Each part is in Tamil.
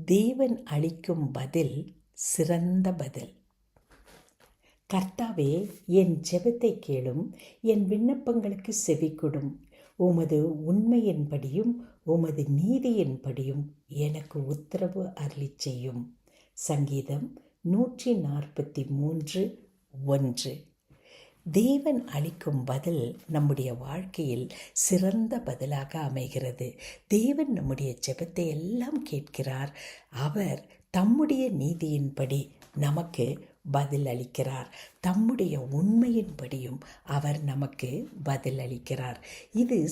தேவன் அளிக்கும் பதில் சிறந்த பதில். கர்த்தாவே, என் ஜெபத்தை கேளும், என் விண்ணப்பங்களுக்கு செவிகொடும். உமது உண்மையின்படியும் உமது நீதியின்படியும் எனக்கு உத்தரவு அருளிச் செய்யும். சங்கீதம் 143:1. தேவன் அளிக்கும் பதில் நம்முடைய வாழ்க்கையில் சிறந்த பதிலாக அமைகிறது. தேவன் நம்முடைய ஜெபத்தை எல்லாம் கேட்கிறார். அவர் தம்முடைய நீதியின்படி நமக்கு பதில் அளிக்கிறார். தம்முடைய உண்மையின்படியும் அவர் நமக்கு பதில் அளிக்கிறார். இது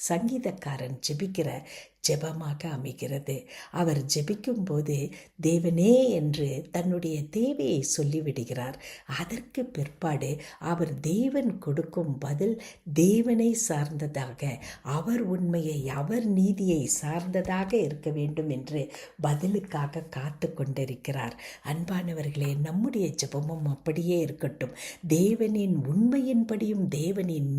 சங்கீதக்காரன் ஜெபிக்கிற ஜெபமாக அமைகிறது. அவர் ஜெபிக்கும் போது தேவனே என்று தன்னுடைய தேவையை சொல்லிவிடுகிறார். அதற்கு பிற்பாடு அவர் தேவன் கொடுக்கும் பதில் தேவனை சார்ந்ததாக, அவர் உண்மையை, அவர் நீதியை சார்ந்ததாக இருக்க வேண்டும் என்று பதிலுக்காக காத்து கொண்டிருக்கிறார். அன்பானவர்களே, நம்முடைய ஜெபமும் அப்படியே இருக்கட்டும். தேவனின் உண்மையின்படியும் தேவனின்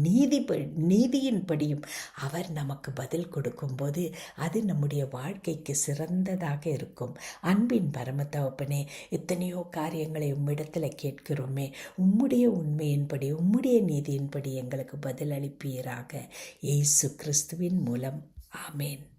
நீதியின்படியும் அவர் நமக்கு பதில் கொடுக்கும்போது அது நம்முடைய வாழ்க்கைக்கு சிறந்ததாக இருக்கும். அன்பின் பரமதகப்பனே, எத்தனையோ காரியங்களை உம்மிடத்தில் கேட்கிறோமே, உம்முடைய உண்மையின்படி உம்முடைய நீதியின்படி எங்களுக்கு பதில் அளிப்பீராக. இயேசு கிறிஸ்துவின் மூலம். ஆமேன்.